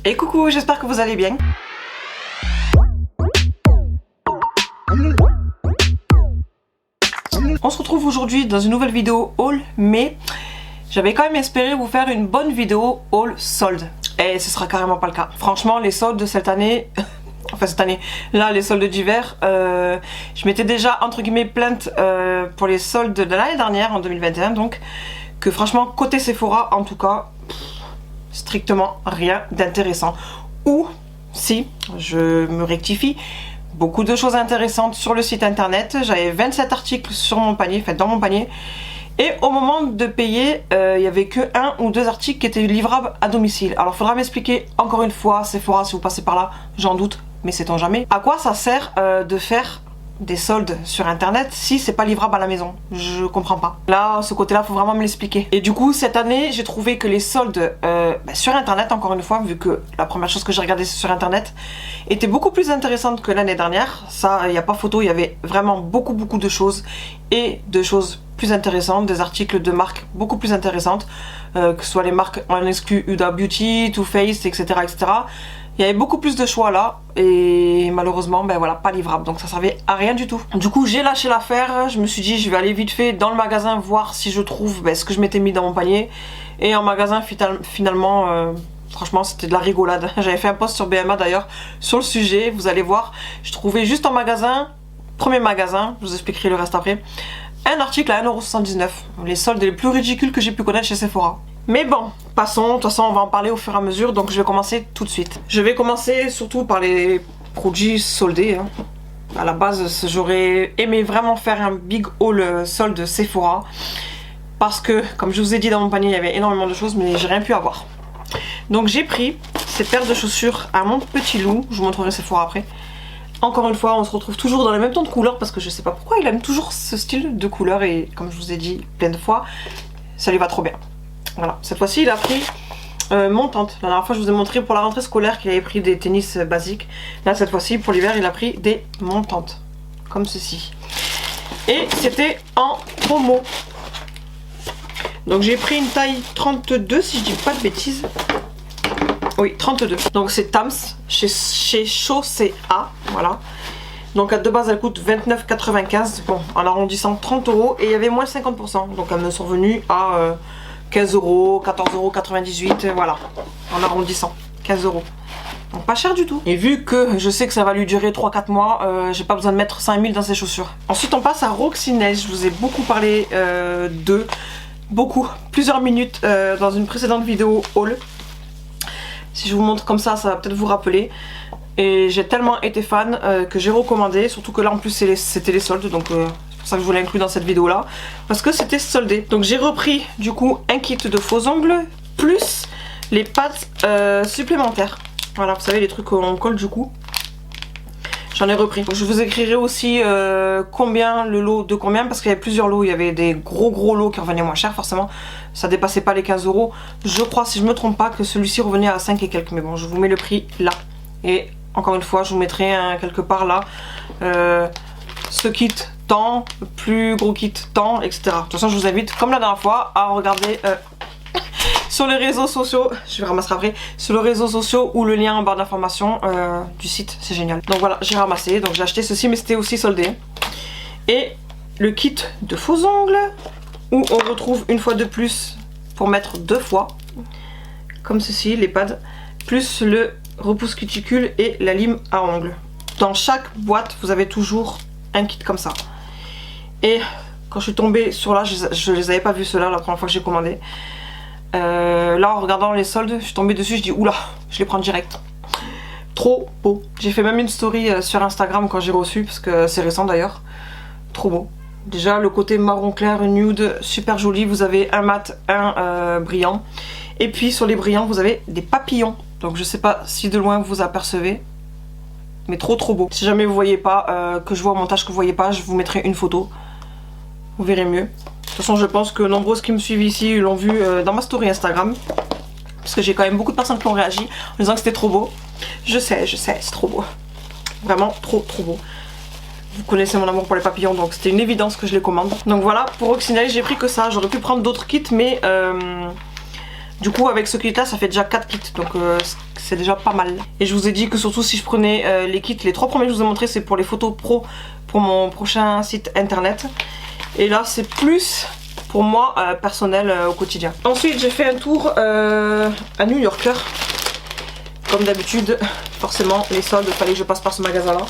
Et coucou, j'espère que vous allez bien. On se retrouve aujourd'hui dans une nouvelle vidéo haul, mais j'avais quand même espéré vous faire une bonne vidéo haul solde. Et ce sera carrément pas le cas. Franchement, les soldes de cette année... Enfin cette année, là les soldes d'hiver, je m'étais déjà entre guillemets plainte pour les soldes de l'année dernière en 2021, donc que franchement côté Sephora en tout cas, strictement rien d'intéressant. Ou si, je me rectifie, beaucoup de choses intéressantes sur le site internet. J'avais 27 articles sur mon panier, enfin dans mon panier. Et au moment de payer, il n'y avait que 1 ou 2 articles qui étaient livrables à domicile. Alors il faudra m'expliquer encore une fois, Sephora, si vous passez par là, j'en doute, mais sait-on jamais. À quoi ça sert de faire des soldes sur internet si c'est pas livrable à la maison? Je comprends pas. Là, ce côté-là, faut vraiment me l'expliquer. Et du coup, cette année, j'ai trouvé que les soldes sur internet, encore une fois, vu que la première chose que j'ai regardée sur internet était beaucoup plus intéressante que l'année dernière. Ça, il n'y a pas photo, il y avait vraiment beaucoup de choses et de choses plus intéressantes, des articles de marques beaucoup plus intéressantes, que ce soit les marques en exclu Huda Beauty, Too Faced, etc., etc. Il y avait beaucoup plus de choix là et malheureusement ben voilà, pas livrable, donc ça servait à rien du tout. Du coup j'ai lâché l'affaire, je me suis dit je vais aller vite fait dans le magasin voir si je trouve ce que je m'étais mis dans mon panier. Et en magasin finalement franchement c'était de la rigolade. J'avais fait un post sur BMA d'ailleurs sur le sujet, vous allez voir. Je trouvais juste en magasin, premier magasin, je vous expliquerai le reste après, un article à 1,79 €. Les soldes les plus ridicules que j'ai pu connaître chez Sephora. Mais bon, passons, de toute façon on va en parler au fur et à mesure, donc je vais commencer tout de suite. Je vais commencer surtout par les produits soldés. À la base, j'aurais aimé vraiment faire un big haul solde Sephora, parce que, comme je vous ai dit dans mon panier, il y avait énormément de choses, mais j'ai rien pu avoir. Donc j'ai pris ces paires de chaussures à mon petit loup, je vous montrerai Sephora après. Encore une fois, on se retrouve toujours dans le même ton de couleur, parce que je sais pas pourquoi il aime toujours ce style de couleur, et comme je vous ai dit plein de fois, ça lui va trop bien. Voilà, cette fois-ci il a pris montante. La dernière fois je vous ai montré pour la rentrée scolaire qu'il avait pris des tennis basiques. Là cette fois-ci pour l'hiver il a pris des montantes. Comme ceci. Et c'était en promo. Donc j'ai pris une taille 32 si je dis pas de bêtises. Oui, 32. Donc c'est Tams chez Chaussea. Voilà. Donc de base elle coûte 29,95. Bon, en arrondissant 30 €. Et il y avait moins 50%. Donc elles me sont venues à... 15 €, 14,98 €, voilà, en arrondissant, 15 €. Donc pas cher du tout. Et vu que je sais que ça va lui durer 3-4 mois, j'ai pas besoin de mettre 5000 dans ses chaussures. Ensuite on passe à Roxinelle, je vous ai beaucoup parlé d'eux, plusieurs minutes dans une précédente vidéo haul. Si je vous montre comme ça va peut-être vous rappeler. Et j'ai tellement été fan que j'ai recommandé, surtout que là en plus c'était les soldes, donc... c'est pour ça que je vous l'ai inclus dans cette vidéo là, parce que c'était soldé. Donc j'ai repris du coup un kit de faux ongles plus les pattes supplémentaires. Voilà, vous savez les trucs qu'on colle du coup. J'en ai repris. Donc, je vous écrirai aussi combien, le lot de combien, parce qu'il y avait plusieurs lots. Il y avait des gros lots qui revenaient moins cher forcément. Ça dépassait pas les 15 €. Je crois, si je me trompe pas, que celui-ci revenait à 5 et quelques. Mais bon, je vous mets le prix là. Et encore une fois, je vous mettrai quelque part là ce kit tant, plus gros kit tant, etc. De toute façon je vous invite comme la dernière fois à regarder sur les réseaux sociaux, je vais ramasser après, sur les réseaux sociaux ou le lien en barre d'information du site, c'est génial. Donc voilà, j'ai ramassé, donc j'ai acheté ceci mais c'était aussi soldé. Et le kit de faux ongles où on retrouve une fois de plus pour mettre 2 fois, comme ceci, les pads, plus le repousse cuticule et la lime à ongles. Dans chaque boîte vous avez toujours un kit comme ça. Et quand je suis tombée sur là, je les avais pas vus ceux-là la première fois que j'ai commandé. Là en regardant les soldes, je suis tombée dessus, je dis oula, je les prends direct. Trop beau. J'ai fait même une story sur Instagram quand j'ai reçu, parce que c'est récent d'ailleurs. Trop beau. Déjà le côté marron clair, nude, super joli. Vous avez un mat, un brillant. Et puis sur les brillants, vous avez des papillons. Donc je sais pas si de loin vous apercevez. Mais trop beau. Si jamais vous voyez pas, que je vois au montage que vous voyez pas, je vous mettrai une photo. Vous verrez mieux. De toute façon je pense que nombreuses qui me suivent ici l'ont vu dans ma story Instagram. Parce que j'ai quand même beaucoup de personnes qui ont réagi en disant que c'était trop beau. Je sais, c'est trop beau. Vraiment trop beau. Vous connaissez mon amour pour les papillons, donc c'était une évidence que je les commande. Donc voilà, pour Roxinelle j'ai pris que ça. J'aurais pu prendre d'autres kits mais Du coup avec ce kit là ça fait déjà 4 kits, donc c'est déjà pas mal. Et je vous ai dit que surtout si je prenais les kits, les 3 premiers que je vous ai montré c'est pour les photos pro pour mon prochain site internet. Et là c'est plus pour moi personnel au quotidien. Ensuite j'ai fait un tour à New Yorker. Comme d'habitude, forcément les soldes, il fallait que je passe par ce magasin là.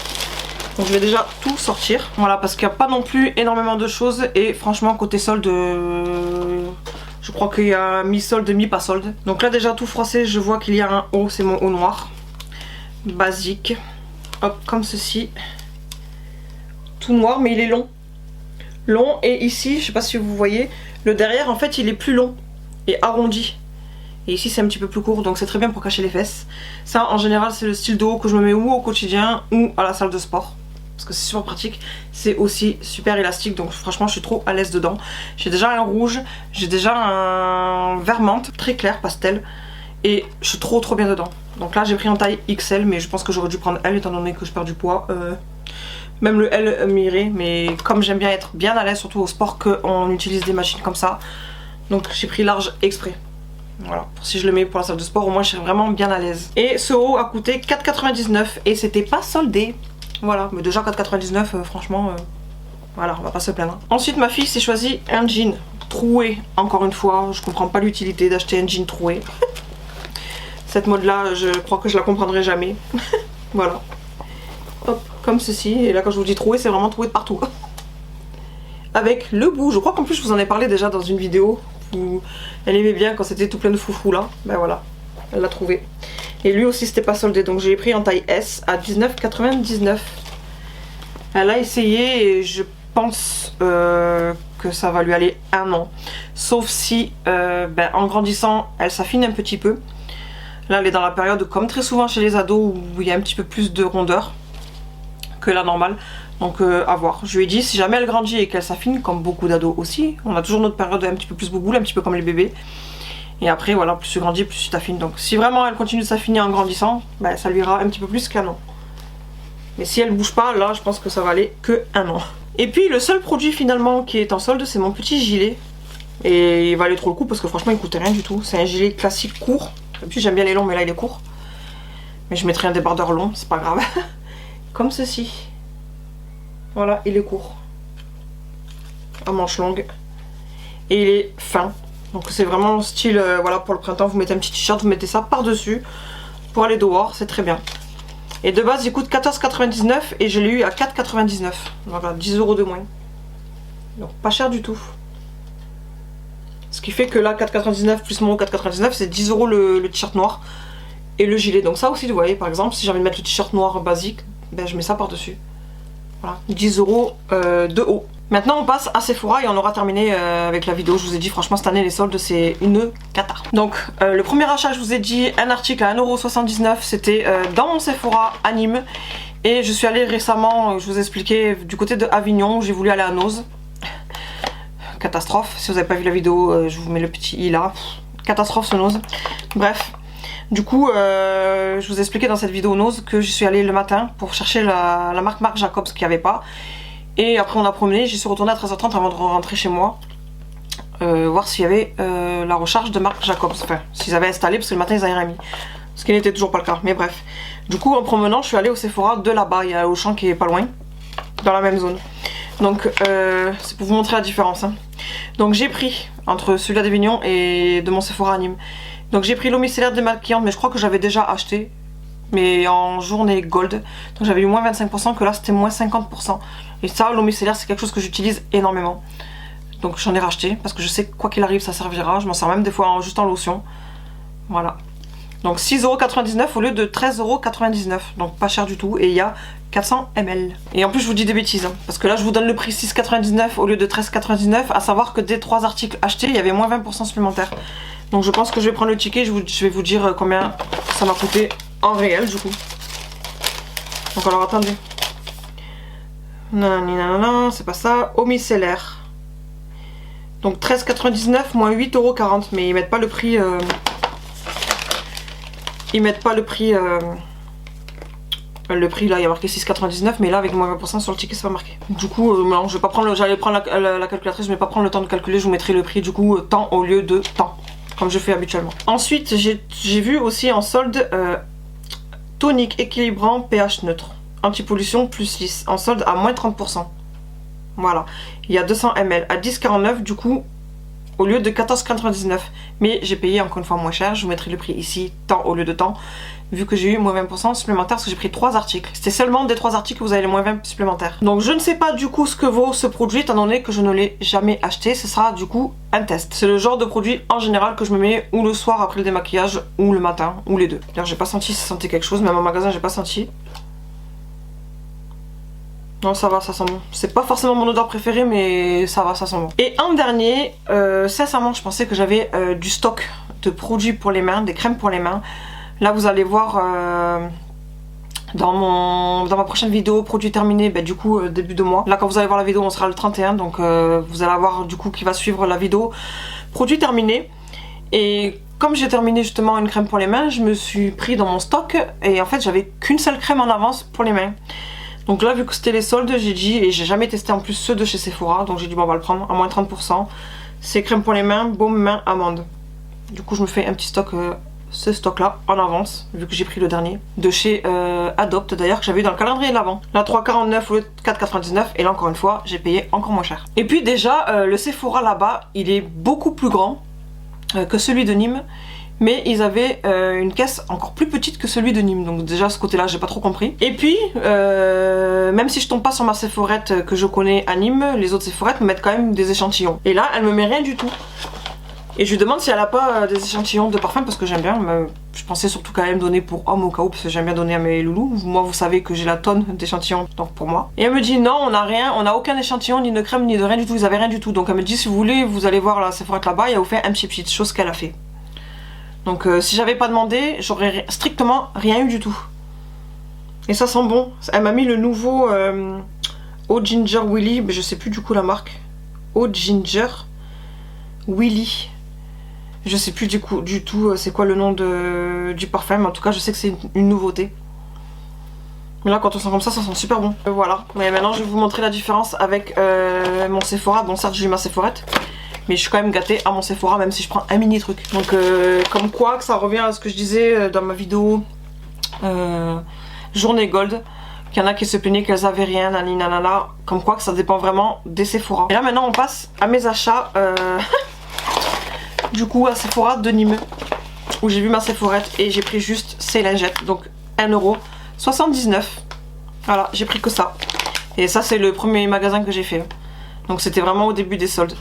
Donc je vais déjà tout sortir. Voilà, parce qu'il n'y a pas non plus énormément de choses. Et franchement côté solde, je crois qu'il y a mi-solde, mi-pas solde. Donc là déjà tout froissé, je vois qu'il y a un haut, c'est mon haut noir. Basique. Hop, comme ceci. Tout noir mais il est long. Long, et ici, je sais pas si vous voyez, le derrière en fait il est plus long et arrondi. Et ici c'est un petit peu plus court, donc c'est très bien pour cacher les fesses. Ça en général c'est le style de haut que je me mets ou au quotidien ou à la salle de sport. Parce que c'est super pratique, c'est aussi super élastique, donc franchement je suis trop à l'aise dedans. J'ai déjà un rouge, j'ai déjà un vert menthe, très clair, pastel. Et je suis trop bien dedans. Donc là j'ai pris en taille XL, mais je pense que j'aurais dû prendre L étant donné que je perds du poids. Même le L m'irait, mais comme j'aime bien être bien à l'aise, surtout au sport, qu'on utilise des machines comme ça. Donc j'ai pris large exprès. Voilà, pour si je le mets pour la salle de sport, au moins je serai vraiment bien à l'aise. Et ce haut a coûté 4,99 et c'était pas soldé. Voilà, mais déjà 4,99 franchement, voilà, on va pas se plaindre. Ensuite ma fille s'est choisi un jean troué, encore une fois, je comprends pas l'utilité d'acheter un jean troué. Cette mode là, je crois que je la comprendrai jamais. Voilà. Hop, comme ceci, et là quand je vous dis troué, c'est vraiment troué de partout. Avec le bout, je crois qu'en plus je vous en ai parlé déjà dans une vidéo. Elle aimait bien quand c'était tout plein de foufou là. Ben voilà, elle l'a trouvé. Et lui aussi c'était pas soldé, donc j'ai pris en taille S à 19,99. Elle a essayé et je pense que ça va lui aller un an. Sauf si en grandissant elle s'affine un petit peu. Là elle est dans la période comme très souvent chez les ados où il y a un petit peu plus de rondeur que la normale. Donc à voir. Je lui ai dit si jamais elle grandit et qu'elle s'affine, comme beaucoup d'ados aussi, on a toujours notre période un petit peu plus bouboule, un petit peu comme les bébés. Et après voilà, plus tu grandis, plus tu t'affines. Donc si vraiment elle continue de s'affiner en grandissant, ben, ça lui ira un petit peu plus qu'un an. Mais si elle bouge pas, là je pense que ça va aller que un an. Et puis le seul produit finalement qui est en solde, c'est mon petit gilet. Et il valait trop le coup parce que franchement il coûtait rien du tout. C'est un gilet classique court. Et puis j'aime bien les longs mais là il est court. Mais je mettrai un débardeur long, c'est pas grave. Comme ceci. Voilà, il est court. À manches longues. Et il est fin. Donc c'est vraiment style, voilà, pour le printemps, vous mettez un petit t-shirt, vous mettez ça par-dessus pour aller dehors, c'est très bien. Et de base, il coûte 14,99 et je l'ai eu à 4,99. Voilà, 10 € de moins. Donc pas cher du tout. Ce qui fait que là, 4,99 plus mon 4,99, c'est 10 € le t-shirt noir et le gilet. Donc ça aussi, vous voyez, par exemple, si j'ai envie de mettre le t-shirt noir basique, ben je mets ça par-dessus. Voilà, 10 € de haut. Maintenant on passe à Sephora et on aura terminé avec la vidéo. Je vous ai dit franchement cette année les soldes c'est une cata. Donc le premier achat, je vous ai dit un article à 1,79 €, c'était dans mon Sephora à Nîmes. Et je suis allée récemment, je vous ai expliqué, du côté de Avignon, où j'ai voulu aller à Nose. Catastrophe, si vous n'avez pas vu la vidéo, je vous mets le petit i là. Catastrophe ce Nose. Bref. Du coup, je vous ai expliqué dans cette vidéo Nose que je suis allée le matin pour chercher la marque Marc Jacobs qu'il n'y avait pas. Et après on a promené, j'y suis retournée à 13h30 avant de rentrer chez moi. Voir s'il y avait la recharge de Marc Jacobs. Enfin, s'ils avaient installé parce que le matin ils avaient rien mis. Ce qui n'était toujours pas le cas, mais bref. Du coup en promenant je suis allée au Sephora de là-bas, il y a Auchan qui est pas loin. Dans la même zone. Donc c'est pour vous montrer la différence. Hein. Donc j'ai pris entre celui-là d'Avignon et de mon Sephora à Nîmes. Donc j'ai pris l'eau micellaire démaquillante, mais je crois que j'avais déjà acheté, mais en journée gold. Donc j'avais eu moins 25%, que là c'était moins 50%. Et ça, l'eau micellaire, c'est quelque chose que j'utilise énormément. Donc j'en ai racheté, parce que je sais que quoi qu'il arrive, ça servira. Je m'en sers même des fois juste en lotion. Voilà. Donc 6,99 € au lieu de 13,99 €. Donc pas cher du tout, et il y a 400 ml. Et en plus je vous dis des bêtises, hein, parce que là je vous donne le prix 6,99 € au lieu de 13,99 €, à savoir que des 3 articles achetés, il y avait moins 20% supplémentaire. Donc je pense que je vais prendre le ticket, je vais vous dire combien ça m'a coûté en réel du coup. Donc alors attendez. Non, c'est pas ça. Eau micellaire. Donc 13,99 moins 8,40 €, mais ils mettent pas le prix. Ils mettent pas le prix. Le prix là, il y a marqué 6,99, mais là avec moins 20% sur le ticket, c'est pas marqué. Du coup, non, je vais pas prendre. J'allais prendre la calculatrice, je vais pas prendre le temps de calculer. Je vous mettrai le prix du coup temps au lieu de temps. comme je fais habituellement. Ensuite, j'ai vu aussi en solde tonique équilibrant pH neutre, anti-pollution plus lisse, en solde à moins 30%. Voilà, il y a 200 ml à 10,49 du coup, au lieu de 14,99. Mais j'ai payé encore une fois moins cher, je vous mettrai le prix ici, temps au lieu de temps, vu que j'ai eu moins 20% supplémentaire parce que j'ai pris 3 articles. C'était seulement des 3 articles que vous avez les moins 20 supplémentaires. Donc je ne sais pas du coup ce que vaut ce produit étant donné que je ne l'ai jamais acheté. Ce sera du coup un test. C'est le genre de produit en général que je me mets ou le soir après le démaquillage ou le matin ou les deux. D'ailleurs j'ai pas senti si ça sentait quelque chose, même en magasin j'ai pas senti. Non, ça va, ça sent bon. C'est pas forcément mon odeur préférée, mais ça va, ça sent bon. Et en dernier, sincèrement, je pensais que j'avais du stock de produits pour les mains, des crèmes pour les mains. Là, vous allez voir dans ma prochaine vidéo, produits terminés, du coup, début de mois. Là, quand vous allez voir la vidéo, on sera le 31, donc vous allez avoir du coup qui va suivre la vidéo produits terminés. Et comme j'ai terminé justement une crème pour les mains, je me suis pris dans mon stock et en fait, j'avais qu'une seule crème en avance pour les mains. Donc là, vu que c'était les soldes, j'ai dit, et j'ai jamais testé en plus ceux de chez Sephora, donc j'ai dit bon, on va le prendre à moins 30%. C'est crème pour les mains, baume main amande. Du coup, je me fais un petit stock, ce stock là, en avance, vu que j'ai pris le dernier. De chez Adopt d'ailleurs, que j'avais eu dans le calendrier de l'avant. Là, 3,49 au lieu de 4,99, et là encore une fois, j'ai payé encore moins cher. Et puis déjà, le Sephora là-bas, il est beaucoup plus grand que celui de Nîmes. Mais ils avaient une caisse encore plus petite que celui de Nîmes. Donc déjà ce côté là j'ai pas trop compris. Et puis même si je tombe pas sur ma Sephorette que je connais à Nîmes, les autres Sephorettes me mettent quand même des échantillons. Et là elle me met rien du tout. Et je lui demande si elle a pas des échantillons de parfum parce que j'aime bien. Je pensais surtout quand même donner pour homme au cas où parce que j'aime bien donner à mes loulous. Moi vous savez que j'ai la tonne d'échantillons donc pour moi. Et elle me dit non on n'a rien, on n'a aucun échantillon ni de crème ni de rien du tout, ils avaient rien du tout. Donc elle me dit si vous voulez vous allez voir la Sephorette là-bas et elle vous fait un petit chose qu'elle a fait. Donc si j'avais pas demandé, j'aurais strictement rien eu du tout. Et ça sent bon. Elle m'a mis le nouveau Eau Ginger Willy, mais je sais plus du coup la marque. Eau Ginger Willy. Je sais plus du tout c'est quoi le nom du parfum, mais en tout cas je sais que c'est une nouveauté. Mais là quand on sent comme ça sent super bon. Voilà. Mais maintenant je vais vous montrer la différence avec mon Sephora. Bon certes j'ai eu ma Sephorette. Mais je suis quand même gâtée à mon Sephora même si je prends un mini truc. Donc comme quoi que ça revient à ce que je disais dans ma vidéo journée gold. Qu'il y en a qui se plaignaient qu'elles avaient rien, nanana. Comme quoi que ça dépend vraiment des Sephora. Et là maintenant on passe à mes achats du coup à Sephora de Nîmes. Où j'ai vu ma Sephorette et j'ai pris juste ces lingettes. Donc 1,79 €. Voilà j'ai pris que ça. Et ça c'est le premier magasin que j'ai fait. Donc c'était vraiment au début des soldes.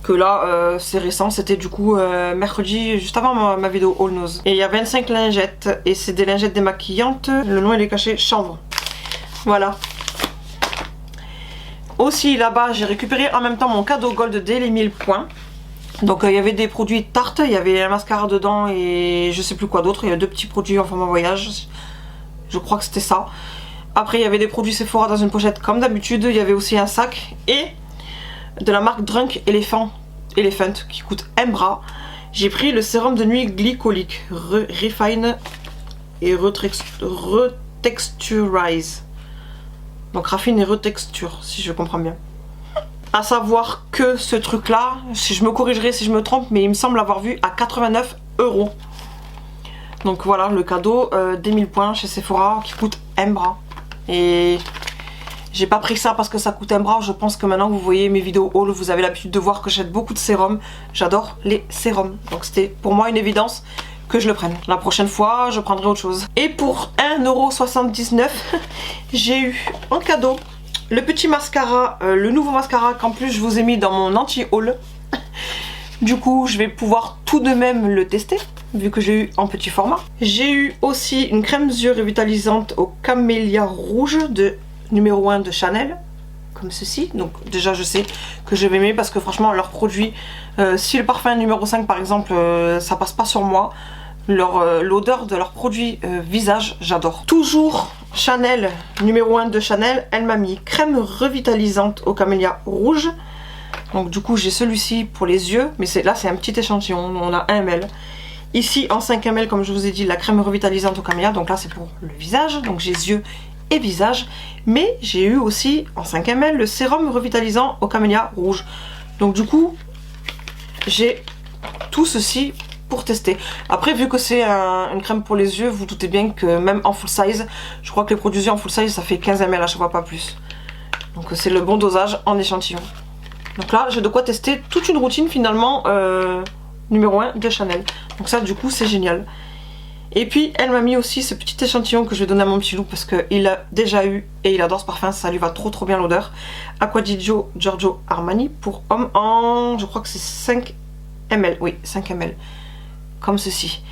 Que là c'est récent, c'était du coup mercredi juste avant ma vidéo All Nose. Et il y a 25 lingettes et c'est des lingettes démaquillantes. Le nom il est caché chanvre. Voilà. Aussi là-bas j'ai récupéré en même temps mon cadeau gold dès les 1000 points. Donc il y avait des produits Tarte, il y avait un mascara dedans et je sais plus quoi d'autre. Il y a 2 petits produits en format voyage. Je crois que c'était ça. Après il y avait des produits Sephora dans une pochette comme d'habitude. Il y avait aussi un sac et de la marque Drunk Elephant qui coûte un bras. J'ai pris le sérum de nuit glycolique Refine et Retexturize. Donc raffine et retexture si je comprends bien. À savoir que ce truc là, si je me corrigerai si je me trompe, mais il me semble avoir vu à 89 €. Donc voilà le cadeau des 1000 points chez Sephora qui coûte un bras. Et j'ai pas pris ça parce que ça coûte un bras. Je pense que maintenant que vous voyez mes vidéos haul, vous avez l'habitude de voir que j'achète beaucoup de sérums. J'adore les sérums. Donc c'était pour moi une évidence que je le prenne. La prochaine fois, je prendrai autre chose. Et pour 1,79 €, j'ai eu en cadeau le petit mascara, le nouveau mascara qu'en plus je vous ai mis dans mon anti-haul. Du coup, je vais pouvoir tout de même le tester, vu que j'ai eu en petit format. J'ai eu aussi une crème yeux revitalisante au camélia rouge de numéro 1 de Chanel, comme ceci. Donc déjà je sais que je vais aimer parce que franchement leurs produits, si le parfum numéro 5 par exemple, ça passe pas sur moi, l'odeur de leurs produits visage, j'adore. Toujours Chanel, numéro 1 de Chanel, elle m'a mis crème revitalisante au camélia rouge. Donc du coup j'ai celui-ci pour les yeux, mais là c'est un petit échantillon, on a 1 ml. Ici en 5 ml comme je vous ai dit la crème revitalisante au camélia, donc là c'est pour le visage, donc j'ai yeux et visage. Mais j'ai eu aussi en 5 ml le sérum revitalisant au camélia rouge. Donc du coup j'ai tout ceci pour tester. Après, vu que c'est une crème pour les yeux, vous doutez bien que même en full size, je crois que les produits en full size ça fait 15 ml à chaque fois, pas plus. Donc c'est le bon dosage en échantillon. Donc là j'ai de quoi tester toute une routine finalement numéro 1 de Chanel. Donc ça du coup c'est génial. Et puis elle m'a mis aussi ce petit échantillon que je vais donner à mon petit loup parce qu'il a déjà eu et il adore ce parfum, ça lui va trop bien l'odeur. Acqua di Giorgio Armani pour homme en, je crois que c'est 5 ml, oui 5 ml, comme ceci.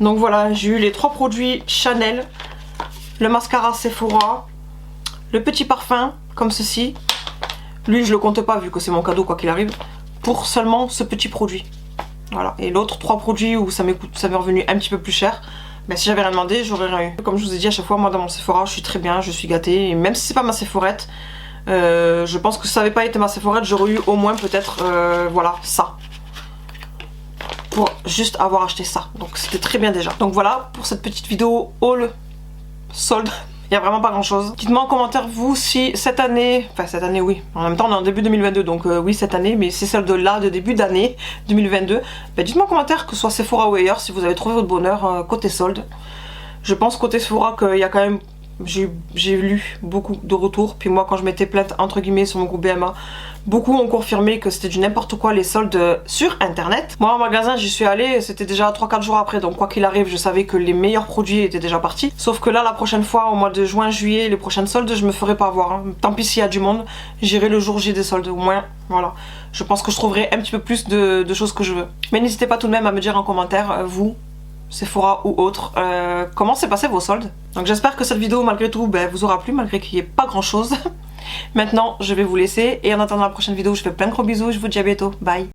Donc voilà, j'ai eu les 3 produits Chanel, le mascara Sephora, le petit parfum comme ceci. Lui je le compte pas vu que c'est mon cadeau quoi qu'il arrive, pour seulement ce petit produit. Voilà, et l'autre 3 produits où ça m'est revenu un petit peu plus cher. Mais si j'avais rien demandé, j'aurais rien eu. Comme je vous ai dit à chaque fois, moi dans mon Sephora, je suis très bien, je suis gâtée. Et même si c'est pas ma Sephorette, je pense que si ça n'avait pas été ma Sephorette, j'aurais eu au moins peut-être, voilà, ça. Pour juste avoir acheté ça. Donc c'était très bien déjà. Donc voilà, pour cette petite vidéo haul solde. Il n'y a vraiment pas grand chose. Dites-moi en commentaire vous si cette année, enfin cette année oui, en même temps on est en début 2022 donc oui cette année, mais c'est celle de là de début d'année 2022. Ben, dites-moi en commentaire que ce soit Sephora ou ailleurs si vous avez trouvé votre bonheur côté solde. Je pense côté Sephora qu'il y a quand même, j'ai lu beaucoup de retours, puis moi quand je m'étais plainte entre guillemets sur mon groupe BMA, beaucoup ont confirmé que c'était du n'importe quoi les soldes sur internet. Moi en magasin j'y suis allée, c'était déjà 3-4 jours après, donc quoi qu'il arrive je savais que les meilleurs produits étaient déjà partis. Sauf que là la prochaine fois au mois de juin, juillet, les prochaines soldes je me ferai pas avoir, hein. Tant pis s'il y a du monde, j'irai le jour J des soldes, au moins voilà. Je pense que je trouverai un petit peu plus de choses que je veux. Mais n'hésitez pas tout de même à me dire en commentaire, vous, Sephora ou autre, comment s'est passé vos soldes. Donc j'espère que cette vidéo malgré tout vous aura plu, malgré qu'il n'y ait pas grand chose. Maintenant je vais vous laisser et en attendant la prochaine vidéo je fais plein de gros bisous, je vous dis à bientôt, bye.